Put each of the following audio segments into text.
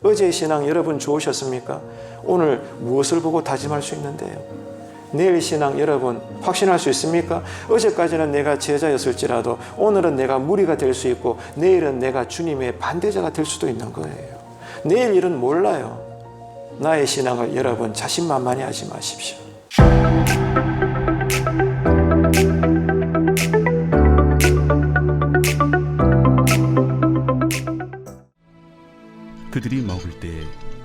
어제의 신앙 여러분 좋으셨습니까? 오늘 무엇을 보고 다짐할 수 있는데요? 내일 신앙 여러분 확신할 수 있습니까? 어제까지는 내가 제자였을지라도 오늘은 내가 무리가 될 수 있고 내일은 내가 주님의 반대자가 될 수도 있는 거예요. 내일 일은 몰라요. 나의 신앙을 여러분 자신만만히 하지 마십시오. 그들이 먹을 때에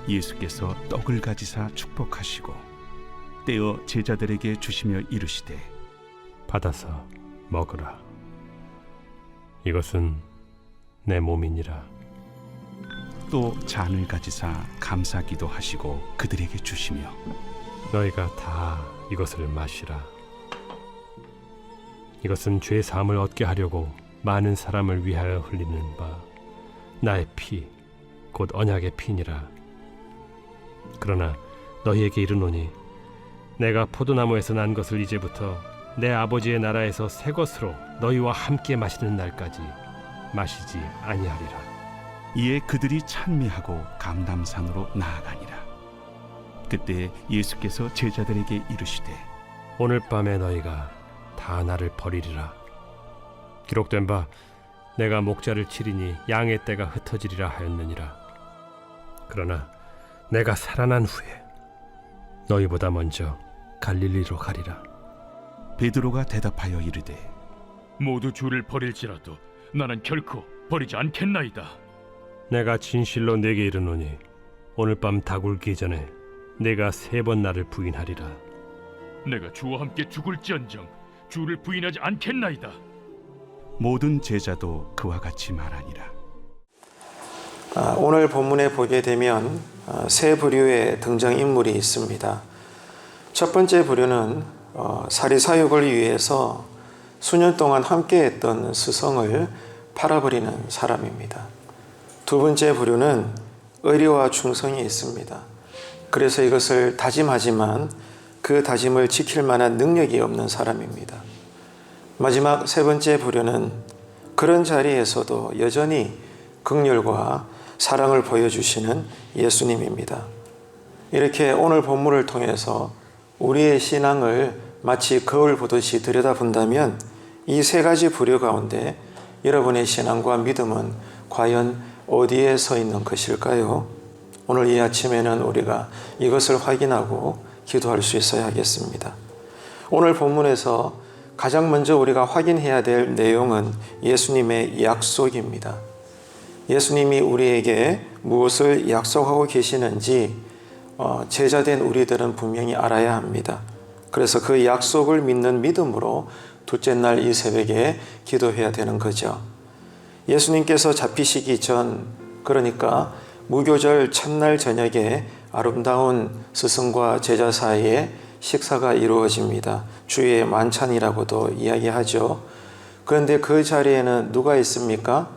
예수께서 떡을 가지사 축복하시고 떼어 제자들에게 주시며 이르시되 받아서 먹으라. 이것은 내 몸이니라. 또 잔을 가지사 감사기도 하시고 그들에게 주시며 너희가 다 이것을 마시라. 이것은 죄 사함을 얻게 하려고 많은 사람을 위하여 흘리는 바 나의 피 곧 언약의 피니라. 그러나 너희에게 이르노니 내가 포도나무에서 난 것을 이제부터 내 아버지의 나라에서 새 것으로 너희와 함께 마시는 날까지 마시지 아니하리라. 이에 그들이 찬미하고 감람산으로 나아가니라. 그때 예수께서 제자들에게 이르시되 오늘 밤에 너희가 다 나를 버리리라. 기록된 바 내가 목자를 치리니 양의 떼가 흩어지리라 하였느니라. 그러나 내가 살아난 후에 너희보다 먼저 갈릴리로 가리라. 베드로가 대답하여 이르되 모두 주를 버릴지라도 나는 결코 버리지 않겠나이다. 내가 진실로 네게 이르노니 오늘 밤 다굴기 전에 네가 3번 나를 부인하리라. 내가 주와 함께 죽을지언정 주를 부인하지 않겠나이다. 모든 제자도 그와 같이 말하니라. 오늘 본문에 보게 되면 세 부류의 등장인물이 있습니다. 첫 번째 부류는 사리사욕을 위해서 수년 동안 함께했던 스승을 팔아버리는 사람입니다. 두 번째 부류는 의리와 충성이 있습니다. 그래서 이것을 다짐하지만 그 다짐을 지킬 만한 능력이 없는 사람입니다. 마지막 세 번째 부류는 그런 자리에서도 여전히 긍휼과 사랑을 보여주시는 예수님입니다. 이렇게 오늘 본문을 통해서 우리의 신앙을 마치 거울 보듯이 들여다본다면 이 세 가지 부류 가운데 여러분의 신앙과 믿음은 과연 어디에 서 있는 것일까요? 오늘 이 아침에는 우리가 이것을 확인하고 기도할 수 있어야 하겠습니다. 오늘 본문에서 가장 먼저 우리가 확인해야 될 내용은 예수님의 약속입니다. 예수님이 우리에게 무엇을 약속하고 계시는지 제자된 우리들은 분명히 알아야 합니다. 그래서 그 약속을 믿는 믿음으로 둘째 날 이 새벽에 기도해야 되는 거죠. 예수님께서 잡히시기 전, 그러니까 무교절 첫날 저녁에 아름다운 스승과 제자 사이에 식사가 이루어집니다. 주의 만찬이라고도 이야기하죠. 그런데 그 자리에는 누가 있습니까?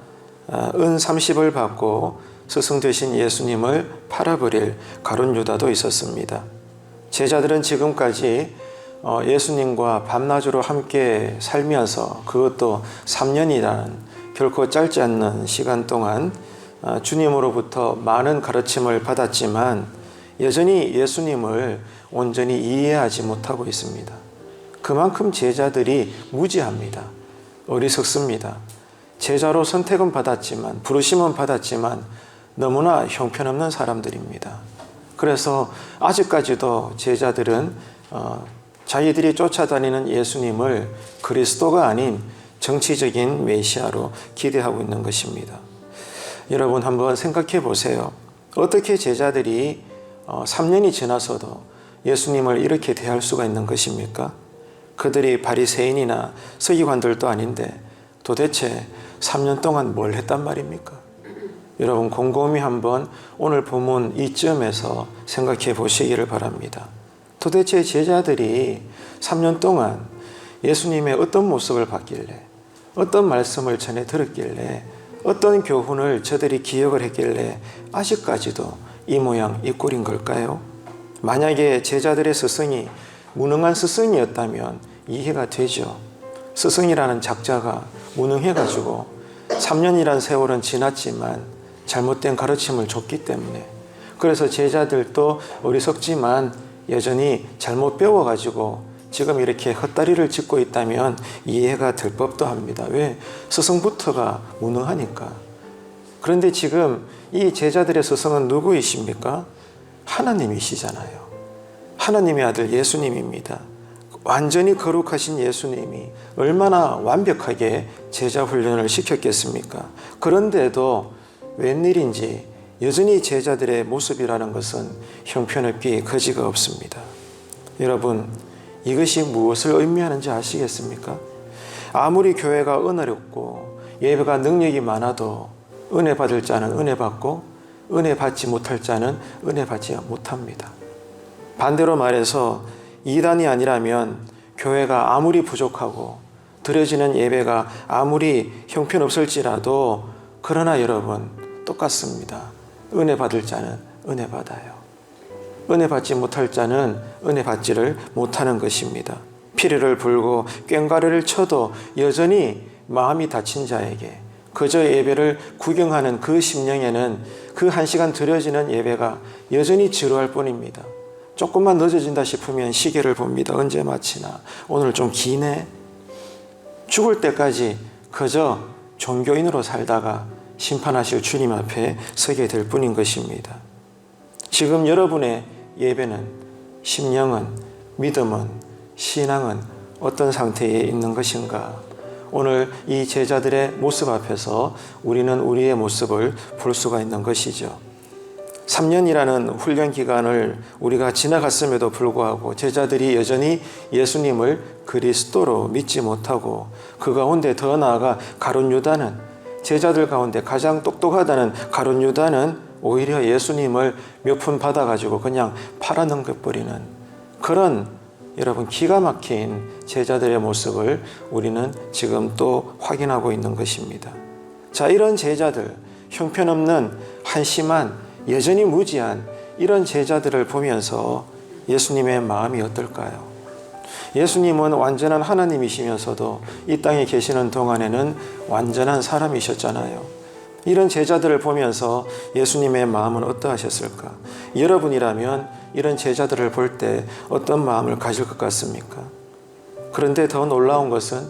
은 30을 받고 스승 되신 예수님을 팔아버릴 가룟 유다도 있었습니다. 제자들은 지금까지 예수님과 밤낮으로 함께 살면서 그것도 3년이라는 결코 짧지 않는 시간 동안 주님으로부터 많은 가르침을 받았지만 여전히 예수님을 온전히 이해하지 못하고 있습니다. 그만큼 제자들이 무지합니다. 어리석습니다. 제자로 선택은 받았지만, 부르심은 받았지만 너무나 형편없는 사람들입니다. 그래서 아직까지도 제자들은 자기들이 쫓아다니는 예수님을 그리스도가 아닌 정치적인 메시아로 기대하고 있는 것입니다. 여러분 한번 생각해 보세요. 어떻게 제자들이 3년이 지나서도 예수님을 이렇게 대할 수가 있는 것입니까? 그들이 바리새인이나 서기관들도 아닌데 도대체 3년 동안 뭘 했단 말입니까? 여러분 곰곰이 한번 오늘 본문 이점에서 생각해 보시기를 바랍니다. 도대체 제자들이 3년 동안 예수님의 어떤 모습을 봤길래, 어떤 말씀을 전해 들었길래, 어떤 교훈을 저들이 기억을 했길래 아직까지도 이 모양 이 꼴인 걸까요? 만약에 제자들의 스승이 무능한 스승이었다면 이해가 되죠. 스승이라는 작자가 무능해가지고 3년이란 세월은 지났지만 잘못된 가르침을 줬기 때문에. 그래서 제자들도 어리석지만 여전히 잘못 배워가지고 지금 이렇게 헛다리를 짚고 있다면 이해가 될 법도 합니다. 왜? 스승부터가 무능하니까. 그런데 지금 이 제자들의 스승은 누구이십니까? 하나님이시잖아요. 하나님의 아들 예수님입니다. 완전히 거룩하신 예수님이 얼마나 완벽하게 제자 훈련을 시켰겠습니까? 그런데도 웬일인지 여전히 제자들의 모습이라는 것은 형편없기 거지가 없습니다. 여러분, 이것이 무엇을 의미하는지 아시겠습니까? 아무리 교회가 은혜롭고 예배가 능력이 많아도 은혜 받을 자는 은혜 받고 은혜 받지 못할 자는 은혜 받지 못합니다. 반대로 말해서 이단이 아니라면 교회가 아무리 부족하고 드려지는 예배가 아무리 형편없을지라도 그러나 여러분 똑같습니다. 은혜 받을 자는 은혜 받아요. 은혜 받지 못할 자는 은혜 받지를 못하는 것입니다. 피리를 불고 꽹과리를 쳐도 여전히 마음이 다친 자에게 그저 예배를 구경하는 그 심령에는 그 1시간 드려지는 예배가 여전히 지루할 뿐입니다. 조금만 늦어진다 싶으면 시계를 봅니다. 언제 마치나? 오늘 좀 기네? 죽을 때까지 그저 종교인으로 살다가 심판하실 주님 앞에 서게 될 뿐인 것입니다. 지금 여러분의 예배는, 심령은, 믿음은, 신앙은 어떤 상태에 있는 것인가? 오늘 이 제자들의 모습 앞에서 우리는 우리의 모습을 볼 수가 있는 것이죠. 3년이라는 훈련 기간을 우리가 지나갔음에도 불구하고 제자들이 여전히 예수님을 그리스도로 믿지 못하고 그 가운데 더 나아가 가룟 유다는, 제자들 가운데 가장 똑똑하다는 가룟 유다는 오히려 예수님을 몇 푼 받아가지고 그냥 팔아넘겨버리는 그런 여러분 기가 막힌 제자들의 모습을 우리는 지금 또 확인하고 있는 것입니다. 자, 이런 제자들, 형편없는 한심한 여전히 무지한 이런 제자들을 보면서 예수님의 마음이 어떨까요? 예수님은 완전한 하나님이시면서도 이 땅에 계시는 동안에는 완전한 사람이셨잖아요. 이런 제자들을 보면서 예수님의 마음은 어떠하셨을까? 여러분이라면 이런 제자들을 볼 때 어떤 마음을 가질 것 같습니까? 그런데 더 놀라운 것은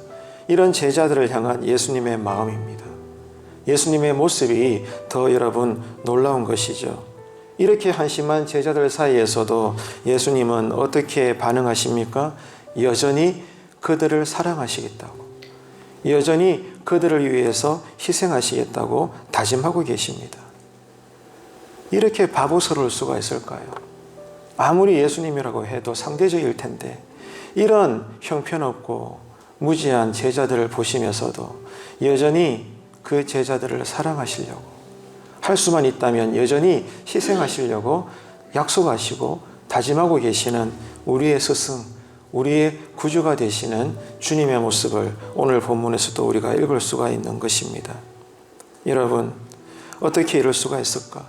이런 제자들을 향한 예수님의 마음입니다. 예수님의 모습이 더 여러분 놀라운 것이죠. 이렇게 한심한 제자들 사이에서도 예수님은 어떻게 반응하십니까? 여전히 그들을 사랑하시겠다고, 여전히 그들을 위해서 희생하시겠다고 다짐하고 계십니다. 이렇게 바보스러울 수가 있을까요? 아무리 예수님이라고 해도 상대적일 텐데 이런 형편없고 무지한 제자들을 보시면서도 여전히 그 제자들을 사랑하시려고, 할 수만 있다면 여전히 희생하시려고 약속하시고 다짐하고 계시는 우리의 스승, 우리의 구주가 되시는 주님의 모습을 오늘 본문에서도 우리가 읽을 수가 있는 것입니다. 여러분, 어떻게 이럴 수가 있을까?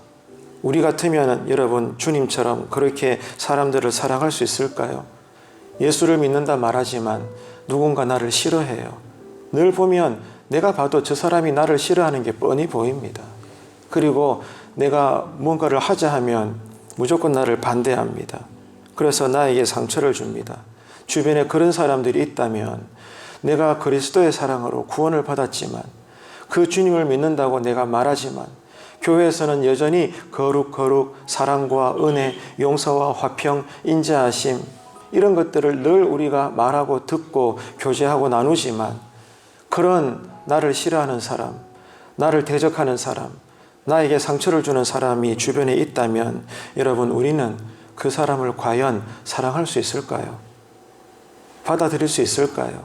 우리 같으면 여러분 주님처럼 그렇게 사람들을 사랑할 수 있을까요? 예수를 믿는다 말하지만 누군가 나를 싫어해요. 늘 보면 내가 봐도 저 사람이 나를 싫어하는 게 뻔히 보입니다. 그리고 내가 뭔가를 하자 하면 무조건 나를 반대합니다. 그래서 나에게 상처를 줍니다. 주변에 그런 사람들이 있다면 내가 그리스도의 사랑으로 구원을 받았지만 그 주님을 믿는다고 내가 말하지만 교회에서는 여전히 거룩, 사랑과 은혜, 용서와 화평, 인자하심 이런 것들을 늘 우리가 말하고 듣고 교제하고 나누지만 그런 나를 싫어하는 사람, 나를 대적하는 사람, 나에게 상처를 주는 사람이 주변에 있다면 여러분 우리는 그 사람을 과연 사랑할 수 있을까요? 받아들일 수 있을까요?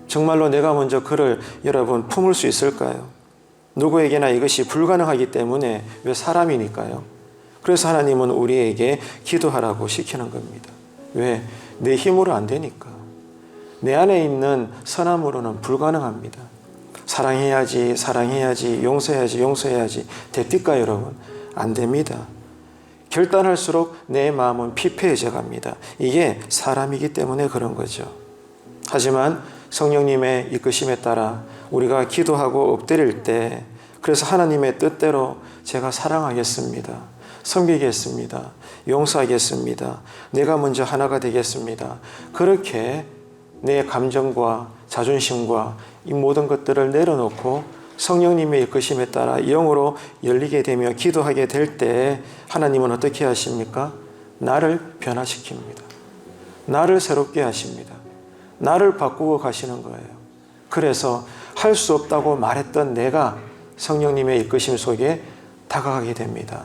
정말로 내가 먼저 그를 여러분 품을 수 있을까요? 누구에게나 이것이 불가능하기 때문에 왜 사람이니까요. 그래서 하나님은 우리에게 기도하라고 시키는 겁니다. 왜? 내 힘으로 안 되니까. 내 안에 있는 선함으로는 불가능합니다. 사랑해야지, 용서해야지 됩니까 여러분? 안 됩니다. 결단할수록 내 마음은 피폐해져 갑니다. 이게 사람이기 때문에 그런 거죠. 하지만 성령님의 이끄심에 따라 우리가 기도하고 엎드릴 때 그래서 하나님의 뜻대로 제가 사랑하겠습니다. 섬기겠습니다. 용서하겠습니다. 내가 먼저 하나가 되겠습니다. 그렇게 내 감정과 자존심과 이 모든 것들을 내려놓고 성령님의 이끄심에 따라 영으로 열리게 되며 기도하게 될 때 하나님은 어떻게 하십니까? 나를 변화시킵니다. 나를 새롭게 하십니다. 나를 바꾸고 가시는 거예요. 그래서 할 수 없다고 말했던 내가 성령님의 이끄심 속에 다가가게 됩니다.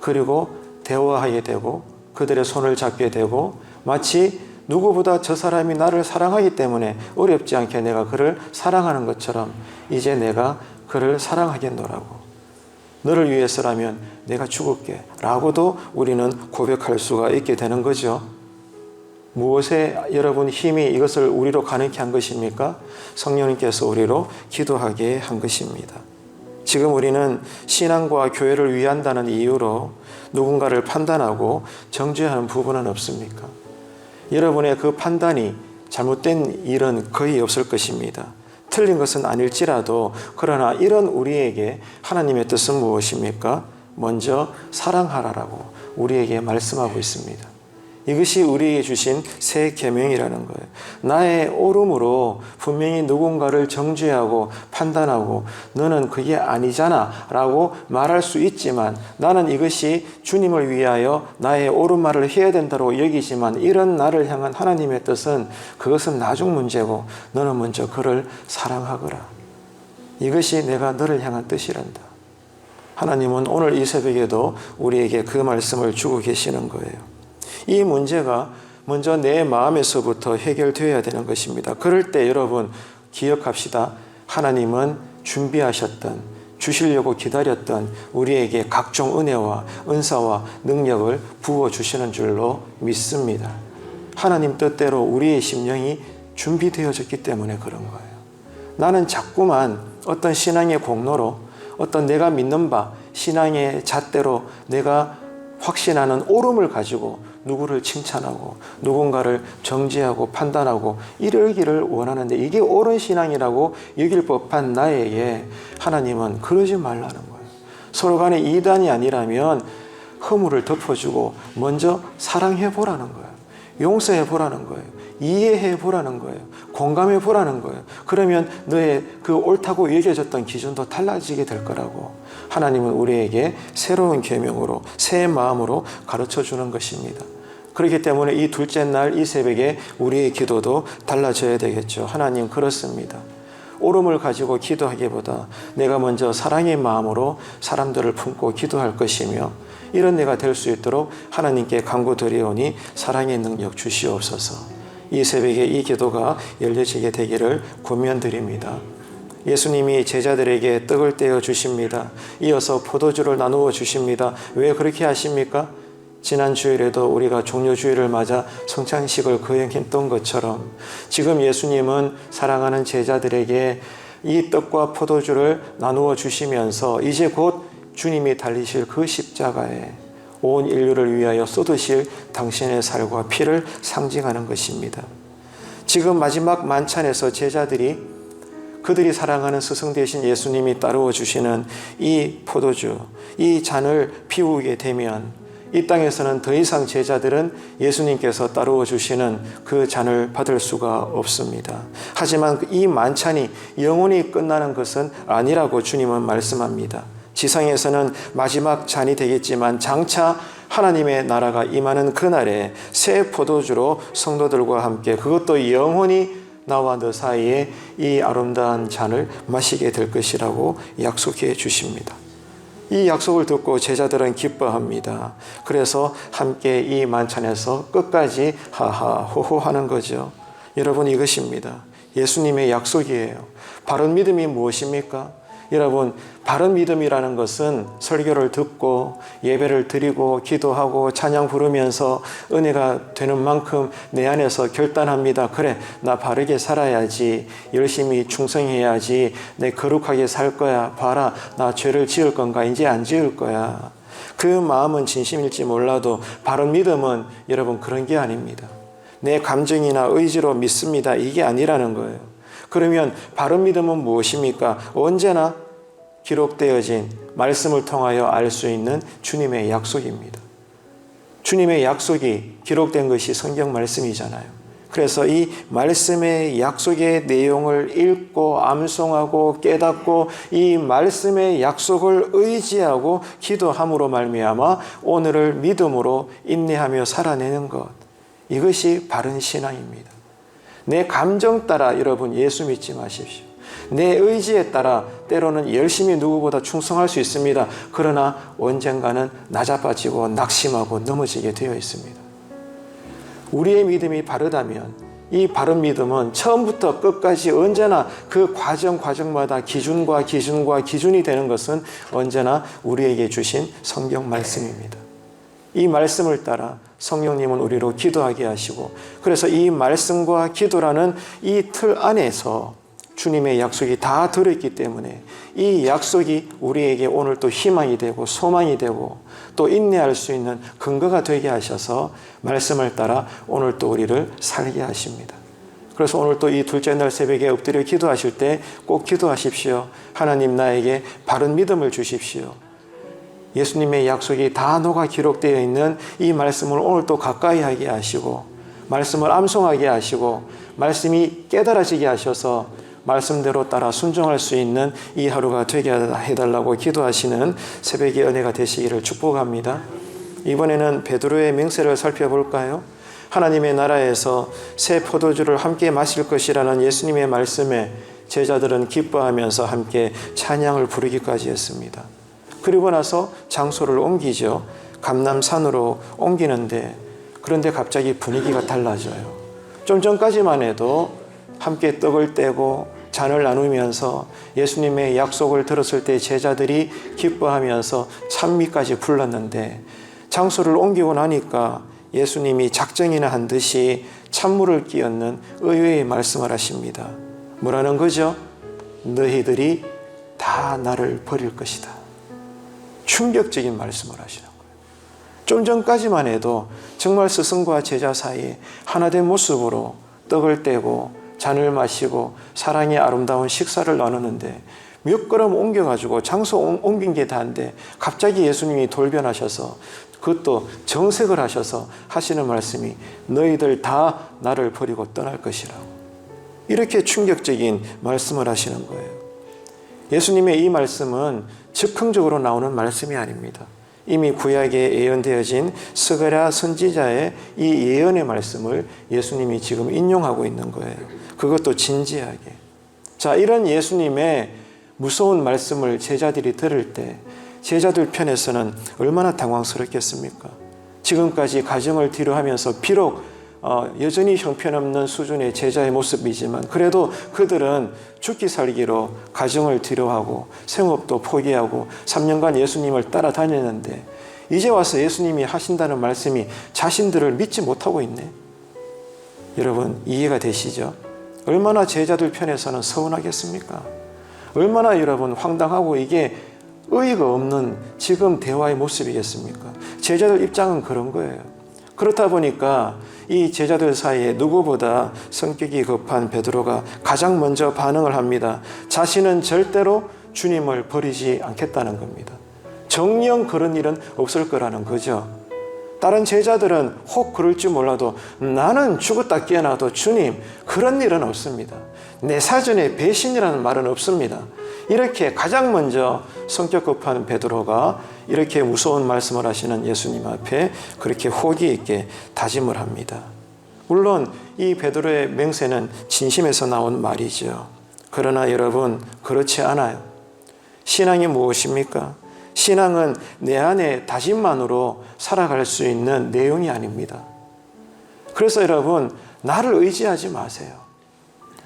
그리고 대화하게 되고 그들의 손을 잡게 되고 마치 누구보다 저 사람이 나를 사랑하기 때문에 어렵지 않게 내가 그를 사랑하는 것처럼 이제 내가 그를 사랑하겠노라고. 너를 위해서라면 내가 죽을게 라고도 우리는 고백할 수가 있게 되는 거죠. 무엇에 여러분 힘이 이것을 우리로 가능케 한 것입니까? 성령님께서 우리로 기도하게 한 것입니다. 지금 우리는 신앙과 교회를 위한다는 이유로 누군가를 판단하고 정죄하는 부분은 없습니까? 여러분의 그 판단이 잘못된 일은 거의 없을 것입니다. 틀린 것은 아닐지라도 그러나 이런 우리에게 하나님의 뜻은 무엇입니까? 먼저 사랑하라라고 우리에게 말씀하고 있습니다. 이것이 우리에게 주신 새 계명이라는 거예요. 나의 옳음으로 분명히 누군가를 정죄하고 판단하고 너는 그게 아니잖아 라고 말할 수 있지만 나는 이것이 주님을 위하여 나의 옳은 말을 해야 된다고 여기지만 이런 나를 향한 하나님의 뜻은 그것은 나중 문제고 너는 먼저 그를 사랑하거라. 이것이 내가 너를 향한 뜻이란다. 하나님은 오늘 이 새벽에도 우리에게 그 말씀을 주고 계시는 거예요. 이 문제가 먼저 내 마음에서부터 해결되어야 되는 것입니다. 그럴 때 여러분 기억합시다. 하나님은 준비하셨던, 주시려고 기다렸던 우리에게 각종 은혜와 은사와 능력을 부어주시는 줄로 믿습니다. 하나님 뜻대로 우리의 심령이 준비되어졌기 때문에 그런 거예요. 나는 자꾸만 어떤 신앙의 공로로 어떤 내가 믿는 바 신앙의 잣대로 내가 확신하는 옳음을 가지고 누구를 칭찬하고 누군가를 정죄하고 판단하고 이러기를 원하는데 이게 옳은 신앙이라고 여길 법한 나에게 하나님은 그러지 말라는 거예요. 서로 간에 이단이 아니라면 허물을 덮어주고 먼저 사랑해 보라는 거예요. 용서해 보라는 거예요. 이해해 보라는 거예요. 공감해 보라는 거예요. 그러면 너의 그 옳다고 여겨졌던 기준도 달라지게 될 거라고 하나님은 우리에게 새로운 계명으로 새 마음으로 가르쳐 주는 것입니다. 그렇기 때문에 이 둘째 날 이 새벽에 우리의 기도도 달라져야 되겠죠. 하나님 그렇습니다. 옳음을 가지고 기도하기보다 내가 먼저 사랑의 마음으로 사람들을 품고 기도할 것이며 이런 내가 될 수 있도록 하나님께 간구드리오니 사랑의 능력 주시옵소서. 이 새벽에 이 기도가 열려지게 되기를 권면드립니다. 예수님이 제자들에게 떡을 떼어 주십니다. 이어서 포도주를 나누어 주십니다. 왜 그렇게 하십니까? 지난 주일에도 우리가 종료주일을 맞아 성찬식을 거행했던 것처럼 지금 예수님은 사랑하는 제자들에게 이 떡과 포도주를 나누어 주시면서 이제 곧 주님이 달리실 그 십자가에 온 인류를 위하여 쏟으실 당신의 살과 피를 상징하는 것입니다. 지금 마지막 만찬에서 제자들이 그들이 사랑하는 스승 되신 예수님이 따르어 주시는 이 포도주, 이 잔을 피우게 되면 이 땅에서는 더 이상 제자들은 예수님께서 따르어 주시는 그 잔을 받을 수가 없습니다. 하지만 이 만찬이 영원히 끝나는 것은 아니라고 주님은 말씀합니다. 지상에서는 마지막 잔이 되겠지만 장차 하나님의 나라가 임하는 그날에 새 포도주로 성도들과 함께 그것도 영원히 나와 너 사이에 이 아름다운 잔을 마시게 될 것이라고 약속해 주십니다. 이 약속을 듣고 제자들은 기뻐합니다. 그래서 함께 이 만찬에서 끝까지 하하 호호 하는 거죠. 여러분 이것입니다. 예수님의 약속이에요. 바른 믿음이 무엇입니까? 여러분 바른 믿음이라는 것은 설교를 듣고 예배를 드리고 기도하고 찬양 부르면서 은혜가 되는 만큼 내 안에서 결단합니다. 그래 나 바르게 살아야지, 열심히 충성해야지, 내 거룩하게 살 거야, 봐라 나 죄를 지을 건가 이제 안 지을 거야. 그 마음은 진심일지 몰라도 바른 믿음은 여러분 그런 게 아닙니다. 내 감정이나 의지로 믿습니다 이게 아니라는 거예요. 그러면 바른 믿음은 무엇입니까? 언제나 기록되어진 말씀을 통하여 알 수 있는 주님의 약속입니다. 주님의 약속이 기록된 것이 성경 말씀이잖아요. 그래서 이 말씀의 약속의 내용을 읽고 암송하고 깨닫고 이 말씀의 약속을 의지하고 기도함으로 말미암아 오늘을 믿음으로 인내하며 살아내는 것, 이것이 바른 신앙입니다. 내 감정 따라 여러분 예수 믿지 마십시오. 내 의지에 따라 때로는 열심히 누구보다 충성할 수 있습니다. 그러나 언젠가는 낮아빠지고 낙심하고 넘어지게 되어 있습니다. 우리의 믿음이 바르다면 이 바른 믿음은 처음부터 끝까지 언제나 그 과정마다 기준이 되는 것은 언제나 우리에게 주신 성경 말씀입니다. 이 말씀을 따라 성령님은 우리로 기도하게 하시고, 그래서 이 말씀과 기도라는 이 틀 안에서 주님의 약속이 다 들어있기 때문에 이 약속이 우리에게 오늘 또 희망이 되고 소망이 되고 또 인내할 수 있는 근거가 되게 하셔서 말씀을 따라 오늘 또 우리를 살게 하십니다. 그래서 오늘 또 이 둘째 날 새벽에 엎드려 기도하실 때 꼭 기도하십시오. 하나님, 나에게 바른 믿음을 주십시오. 예수님의 약속이 다 녹아 기록되어 있는 이 말씀을 오늘 또 가까이 하게 하시고, 말씀을 암송하게 하시고, 말씀이 깨달아지게 하셔서 말씀대로 따라 순종할 수 있는 이 하루가 되게 해달라고 기도하시는 새벽의 은혜가 되시기를 축복합니다. 이번에는 베드로의 맹세를 살펴볼까요? 하나님의 나라에서 새 포도주를 함께 마실 것이라는 예수님의 말씀에 제자들은 기뻐하면서 함께 찬양을 부르기까지 했습니다. 그리고 나서 장소를 옮기죠. 감람산으로 옮기는데, 그런데 갑자기 분위기가 달라져요. 좀 전까지만 해도 함께 떡을 떼고 잔을 나누면서 예수님의 약속을 들었을 때 제자들이 기뻐하면서 찬미까지 불렀는데, 장소를 옮기고 나니까 예수님이 작정이나 한 듯이 찬물을 끼얹는 의외의 말씀을 하십니다. 뭐라는 거죠? 너희들이 다 나를 버릴 것이다. 충격적인 말씀을 하시는 거예요. 좀 전까지만 해도 정말 스승과 제자 사이에 하나된 모습으로 떡을 떼고 잔을 마시고 사랑의 아름다운 식사를 나누는데, 몇 걸음 옮겨가지고 장소 옮긴 게 다인데 갑자기 예수님이 돌변하셔서, 그것도 정색을 하셔서 하시는 말씀이 너희들 다 나를 버리고 떠날 것이라고, 이렇게 충격적인 말씀을 하시는 거예요. 예수님의 이 말씀은 즉흥적으로 나오는 말씀이 아닙니다. 이미 구약에 예언되어진 스가랴 선지자의 이 예언의 말씀을 예수님이 지금 인용하고 있는 거예요. 그것도 진지하게. 자, 이런 예수님의 무서운 말씀을 제자들이 들을 때 제자들 편에서는 얼마나 당황스럽겠습니까? 지금까지 가정을 뒤로 하면서 비록 여전히 형편없는 수준의 제자의 모습이지만 그래도 그들은 죽기 살기로 가정을 뒤로하고 생업도 포기하고 3년간 예수님을 따라다녔는데, 이제 와서 예수님이 하신다는 말씀이 자신들을 믿지 못하고 있네. 여러분, 이해가 되시죠? 얼마나 제자들 편에서는 서운하겠습니까? 얼마나 여러분 황당하고 이게 의의가 없는 지금 대화의 모습이겠습니까? 제자들 입장은 그런 거예요. 그렇다 보니까 이 제자들 사이에 누구보다 성격이 급한 베드로가 가장 먼저 반응을 합니다. 자신은 절대로 주님을 버리지 않겠다는 겁니다. 정녕 그런 일은 없을 거라는 거죠. 다른 제자들은 혹 그럴 줄 몰라도 나는 죽었다 깨어나도 주님, 그런 일은 없습니다. 내 사전에 배신이라는 말은 없습니다. 이렇게 가장 먼저 성격 급한 베드로가 이렇게 무서운 말씀을 하시는 예수님 앞에 그렇게 호기 있게 다짐을 합니다. 물론 이 베드로의 맹세는 진심에서 나온 말이죠. 그러나 여러분, 그렇지 않아요. 신앙이 무엇입니까? 신앙은 내 안에 다짐만으로 살아갈 수 있는 내용이 아닙니다. 그래서 여러분, 나를 의지하지 마세요.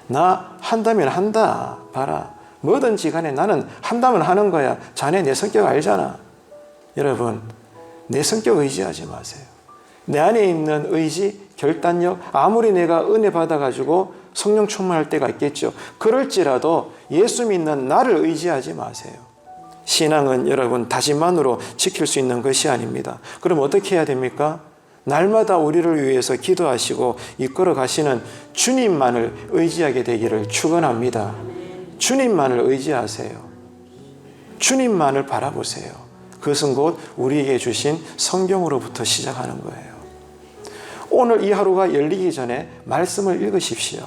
나 한다면 한다. 봐라. 뭐든지 간에 나는 한다면 하는 거야. 자네 내 성격 알잖아. 여러분, 내 성격 의지하지 마세요. 내 안에 있는 의지, 결단력, 아무리 내가 은혜 받아가지고 성령 충만할 때가 있겠죠. 그럴지라도 예수 믿는 나를 의지하지 마세요. 신앙은 여러분 다짐만으로 지킬 수 있는 것이 아닙니다. 그럼 어떻게 해야 됩니까? 날마다 우리를 위해서 기도하시고 이끌어 가시는 주님만을 의지하게 되기를 축원합니다. 주님만을 의지하세요. 주님만을 바라보세요. 그것은 곧 우리에게 주신 성경으로부터 시작하는 거예요. 오늘 이 하루가 열리기 전에 말씀을 읽으십시오.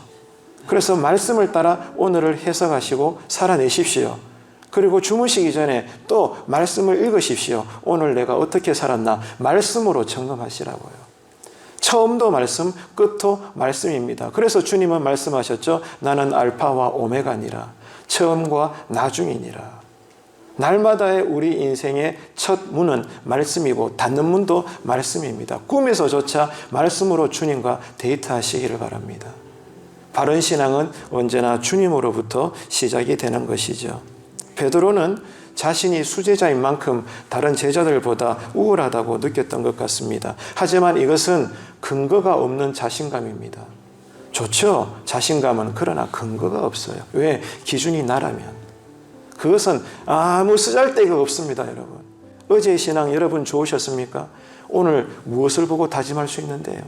그래서 말씀을 따라 오늘을 해석하시고 살아내십시오. 그리고 주무시기 전에 또 말씀을 읽으십시오. 오늘 내가 어떻게 살았나 말씀으로 점검하시라고요. 처음도 말씀, 끝도 말씀입니다. 그래서 주님은 말씀하셨죠. 나는 알파와 오메가니라. 처음과 나중이니라. 날마다의 우리 인생의 첫 문은 말씀이고 닫는 문도 말씀입니다. 꿈에서조차 말씀으로 주님과 데이트하시기를 바랍니다. 바른 신앙은 언제나 주님으로부터 시작이 되는 것이죠. 베드로는 자신이 수제자인 만큼 다른 제자들보다 우월하다고 느꼈던 것 같습니다. 하지만 이것은 근거가 없는 자신감입니다. 좋죠? 자신감은. 그러나 근거가 없어요. 왜? 기준이 나라면. 그것은 아무 쓰잘데기가 없습니다, 여러분. 어제의 신앙 여러분 좋으셨습니까? 오늘 무엇을 보고 다짐할 수 있는데요?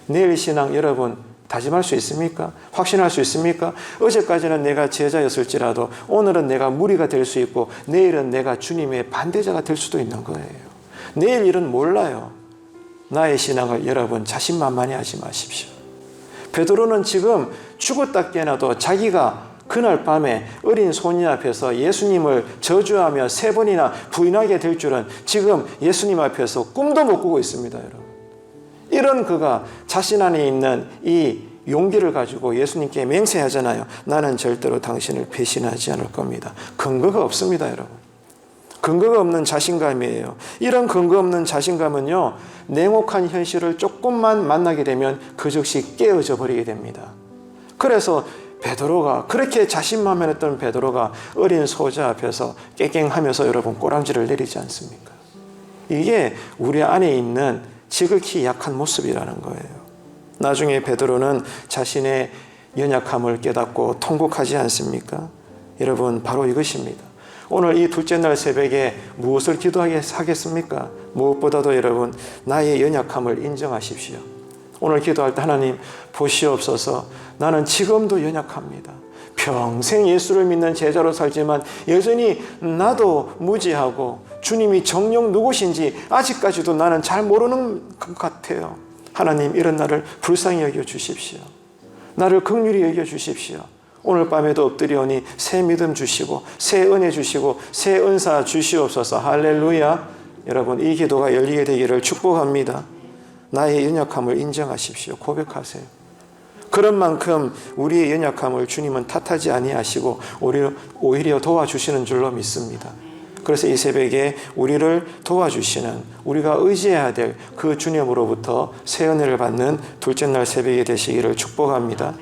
내일 신앙 여러분 다짐할 수 있습니까? 확신할 수 있습니까? 어제까지는 내가 제자였을지라도 오늘은 내가 무리가 될 수 있고 내일은 내가 주님의 반대자가 될 수도 있는 거예요. 내일 일은 몰라요. 나의 신앙을 여러분 자신만만히 하지 마십시오. 베드로는 지금 죽었다 깨어나도 자기가 그날 밤에 어린 소년 앞에서 예수님을 저주하며 3번이나 부인하게 될 줄은 지금 예수님 앞에서 꿈도 못 꾸고 있습니다, 여러분. 이런 그가 자신 안에 있는 이 용기를 가지고 예수님께 맹세하잖아요. 나는 절대로 당신을 배신하지 않을 겁니다. 근거가 없습니다, 여러분. 근거가 없는 자신감이에요. 이런 근거 없는 자신감은요, 냉혹한 현실을 조금만 만나게 되면 그 즉시 깨어져 버리게 됩니다. 그래서 베드로가, 그렇게 자신만만 했던 베드로가 어린 소자 앞에서 깽깽하면서 여러분 꼬랑지를 내리지 않습니까? 이게 우리 안에 있는 지극히 약한 모습이라는 거예요. 나중에 베드로는 자신의 연약함을 깨닫고 통곡하지 않습니까? 여러분, 바로 이것입니다. 오늘 이 둘째 날 새벽에 무엇을 기도하게 하겠습니까? 무엇보다도 여러분, 나의 연약함을 인정하십시오. 오늘 기도할 때 하나님 보시옵소서. 나는 지금도 연약합니다. 평생 예수를 믿는 제자로 살지만 여전히 나도 무지하고 주님이 정녕 누구신지 아직까지도 나는 잘 모르는 것 같아요. 하나님, 이런 나를 불쌍히 여겨 주십시오. 나를 긍휼히 여겨 주십시오. 오늘 밤에도 엎드리오니 새 믿음 주시고 새 은혜 주시고 새 은사 주시옵소서. 할렐루야. 여러분, 이 기도가 열리게 되기를 축복합니다. 나의 연약함을 인정하십시오. 고백하세요. 그런 만큼 우리의 연약함을 주님은 탓하지 아니하시고 오히려 도와주시는 줄로 믿습니다. 그래서 이 새벽에 우리를 도와주시는, 우리가 의지해야 될 그 주님으로부터 새 은혜를 받는 둘째 날 새벽이 되시기를 축복합니다.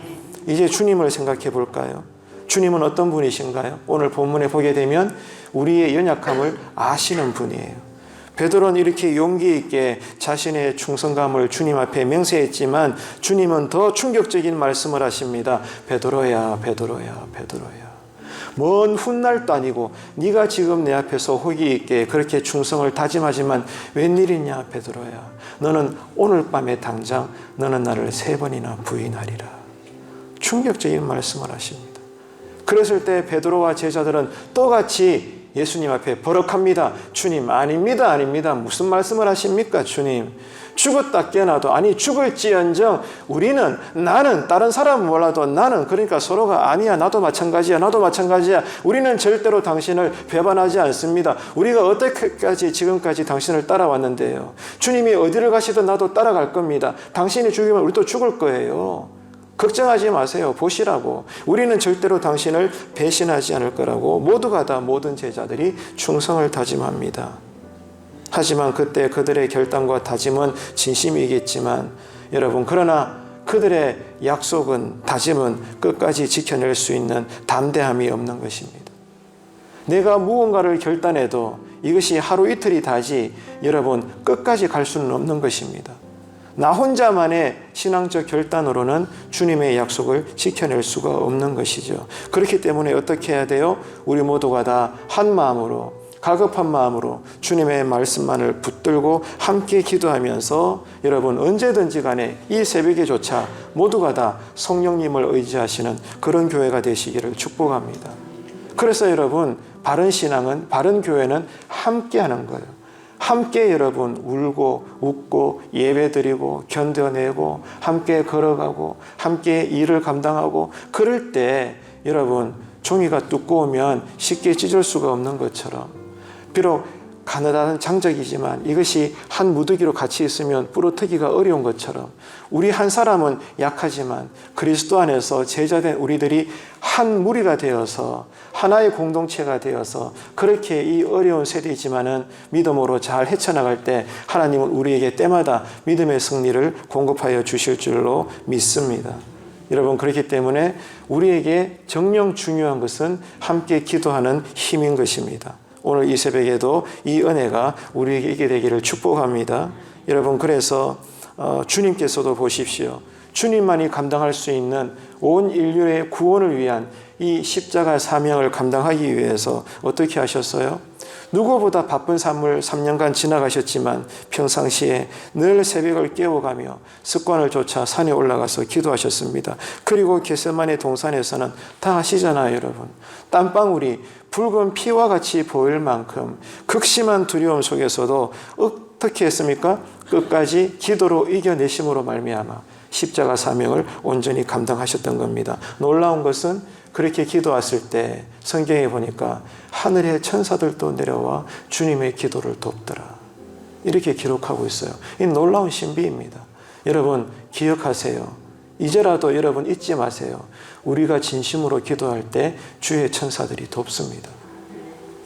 이제 주님을 생각해 볼까요? 주님은 어떤 분이신가요? 오늘 본문에 보게 되면 우리의 연약함을 아시는 분이에요. 베드로는 이렇게 용기 있게 자신의 충성감을 주님 앞에 맹세했지만 주님은 더 충격적인 말씀을 하십니다. 베드로야, 베드로야, 베드로야. 먼 훗날도 아니고 네가 지금 내 앞에서 호기 있게 그렇게 충성을 다짐하지만 웬일이냐, 베드로야. 너는 오늘 밤에 당장 너는 나를 3번이나 부인하리라. 충격적인 말씀을 하십니다. 그랬을 때 베드로와 제자들은 똑같이 예수님 앞에 버럭합니다. 주님, 아닙니다, 아닙니다. 무슨 말씀을 하십니까, 주님? 죽었다 깨어나도, 아니 죽을지언정 나는 다른 사람은 몰라도 나는, 그러니까 서로가 아니야, 나도 마찬가지야, 나도 마찬가지야. 우리는 절대로 당신을 배반하지 않습니다. 우리가 어떻게까지 지금까지 당신을 따라왔는데요. 주님이 어디를 가시든 나도 따라갈 겁니다. 당신이 죽이면 우리도 죽을 거예요. 걱정하지 마세요. 보시라고. 우리는 절대로 당신을 배신하지 않을 거라고 모두가 다 모든 제자들이 충성을 다짐합니다. 하지만 그때 그들의 결단과 다짐은 진심이겠지만 여러분, 그러나 그들의 약속은, 다짐은 끝까지 지켜낼 수 있는 담대함이 없는 것입니다. 내가 무언가를 결단해도 이것이 하루 이틀이 다지 여러분 끝까지 갈 수는 없는 것입니다. 나 혼자만의 신앙적 결단으로는 주님의 약속을 지켜낼 수가 없는 것이죠. 그렇기 때문에 어떻게 해야 돼요? 우리 모두가 다 한 마음으로, 가급한 마음으로 주님의 말씀만을 붙들고 함께 기도하면서 여러분 언제든지 간에 이 새벽에조차 모두가 다 성령님을 의지하시는 그런 교회가 되시기를 축복합니다. 그래서 여러분, 바른 신앙은, 바른 교회는 함께 하는 거예요. 함께 여러분 울고 웃고 예배드리고 견뎌내고 함께 걸어가고 함께 일을 감당하고, 그럴 때 여러분 종이가 두꺼우면 쉽게 찢을 수가 없는 것처럼, 비록 가느다란 장작이지만 이것이 한 무더기로 같이 있으면 부러뜨기가 어려운 것처럼, 우리 한 사람은 약하지만 그리스도 안에서 제자된 우리들이 한 무리가 되어서 하나의 공동체가 되어서 그렇게 이 어려운 세대이지만은 믿음으로 잘 헤쳐나갈 때 하나님은 우리에게 때마다 믿음의 승리를 공급하여 주실 줄로 믿습니다. 여러분, 그렇기 때문에 우리에게 정녕 중요한 것은 함께 기도하는 힘인 것입니다. 오늘 이 새벽에도 이 은혜가 우리에게 있게 되기를 축복합니다. 여러분, 그래서 주님께서도 보십시오. 주님만이 감당할 수 있는 온 인류의 구원을 위한 이 십자가 사명을 감당하기 위해서 어떻게 하셨어요? 누구보다 바쁜 삶을 3년간 지나가셨지만 평상시에 늘 새벽을 깨워가며 습관을 좇아 산에 올라가서 기도하셨습니다. 그리고 겟세마네 동산에서는 다 아시잖아요, 여러분. 땀방울이 붉은 피와 같이 보일 만큼 극심한 두려움 속에서도 어떻게 했습니까? 끝까지 기도로 이겨내심으로 말미암아 십자가 사명을 온전히 감당하셨던 겁니다. 놀라운 것은 그렇게 기도했을 때 성경에 보니까 하늘의 천사들도 내려와 주님의 기도를 돕더라, 이렇게 기록하고 있어요. 이 놀라운 신비입니다. 여러분 기억하세요. 이제라도 여러분 잊지 마세요. 우리가 진심으로 기도할 때 주의 천사들이 돕습니다.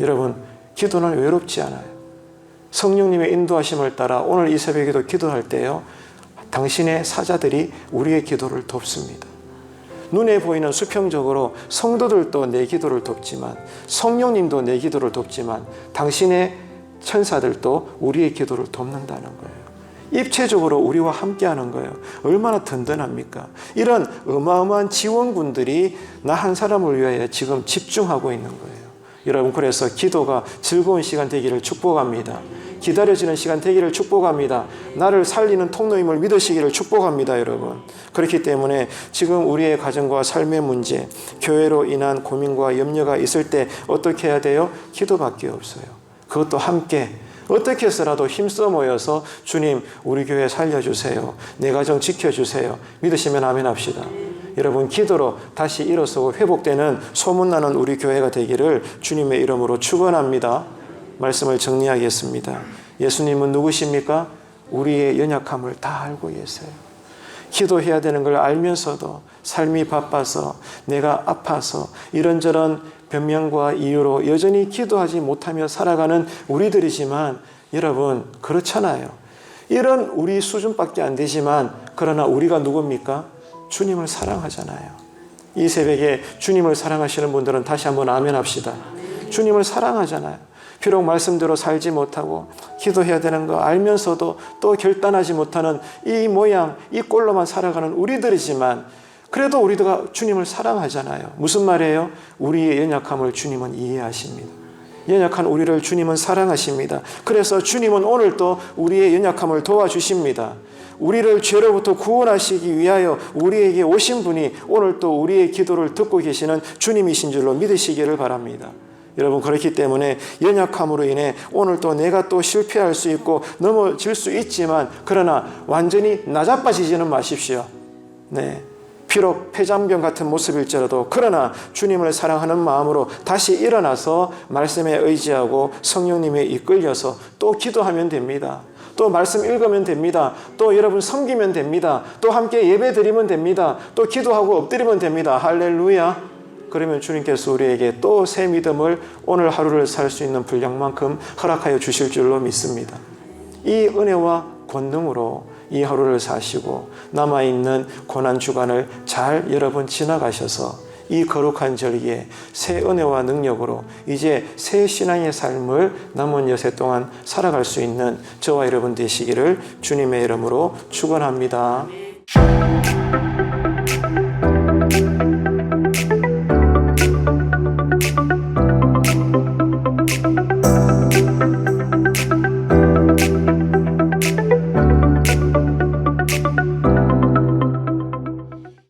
여러분, 기도는 외롭지 않아요. 성령님의 인도하심을 따라 오늘 이 새벽에도 기도할 때요, 당신의 사자들이 우리의 기도를 돕습니다. 눈에 보이는 수평적으로 성도들도 내 기도를 돕지만, 성령님도 내 기도를 돕지만, 당신의 천사들도 우리의 기도를 돕는다는 거예요. 입체적으로 우리와 함께하는 거예요. 얼마나 든든합니까? 이런 어마어마한 지원군들이 나 한 사람을 위하여 지금 집중하고 있는 거예요. 여러분, 그래서 기도가 즐거운 시간 되기를 축복합니다. 기다려지는 시간 되기를 축복합니다. 나를 살리는 통로임을 믿으시기를 축복합니다, 여러분. 그렇기 때문에 지금 우리의 가정과 삶의 문제, 교회로 인한 고민과 염려가 있을 때 어떻게 해야 돼요? 기도밖에 없어요. 그것도 함께 어떻게 해서라도 힘써 모여서 주님, 우리 교회 살려주세요. 내 가정 지켜주세요. 믿으시면 아멘 합시다. 여러분, 기도로 다시 일어서고 회복되는 소문나는 우리 교회가 되기를 주님의 이름으로 축원합니다. 말씀을 정리하겠습니다. 예수님은 누구십니까? 우리의 연약함을 다 알고 계세요. 기도해야 되는 걸 알면서도 삶이 바빠서, 내가 아파서 이런저런 변명과 이유로 여전히 기도하지 못하며 살아가는 우리들이지만, 여러분 그렇잖아요. 이런 우리 수준밖에 안 되지만, 그러나 우리가 누굽니까? 주님을 사랑하잖아요. 이 새벽에 주님을 사랑하시는 분들은 다시 한번 아멘 합시다. 주님을 사랑하잖아요. 비록 말씀대로 살지 못하고 기도해야 되는 거 알면서도 또 결단하지 못하는 이 모양, 이 꼴로만 살아가는 우리들이지만, 그래도 우리가 주님을 사랑하잖아요. 무슨 말이에요? 우리의 연약함을 주님은 이해하십니다. 연약한 우리를 주님은 사랑하십니다. 그래서 주님은 오늘 또 우리의 연약함을 도와주십니다. 우리를 죄로부터 구원하시기 위하여 우리에게 오신 분이 오늘 또 우리의 기도를 듣고 계시는 주님이신 줄로 믿으시기를 바랍니다. 여러분, 그렇기 때문에 연약함으로 인해 오늘 또 내가 또 실패할 수 있고 넘어질 수 있지만, 그러나 완전히 나자빠지지는 마십시오. 네. 비록 폐장병 같은 모습일지라도, 그러나 주님을 사랑하는 마음으로 다시 일어나서 말씀에 의지하고 성령님에 이끌려서 또 기도하면 됩니다. 또 말씀 읽으면 됩니다. 또 여러분 섬기면 됩니다. 또 함께 예배 드리면 됩니다. 또 기도하고 엎드리면 됩니다. 할렐루야. 그러면 주님께서 우리에게 또 새 믿음을, 오늘 하루를 살 수 있는 분량만큼 허락하여 주실 줄로 믿습니다. 이 은혜와 권능으로 이 하루를 사시고 남아있는 고난주간을 잘 여러분 지나가셔서 이 거룩한 절기에 새 은혜와 능력으로 이제 새 신앙의 삶을 남은 여세 동안 살아갈 수 있는 저와 여러분 되시기를 주님의 이름으로 축원합니다.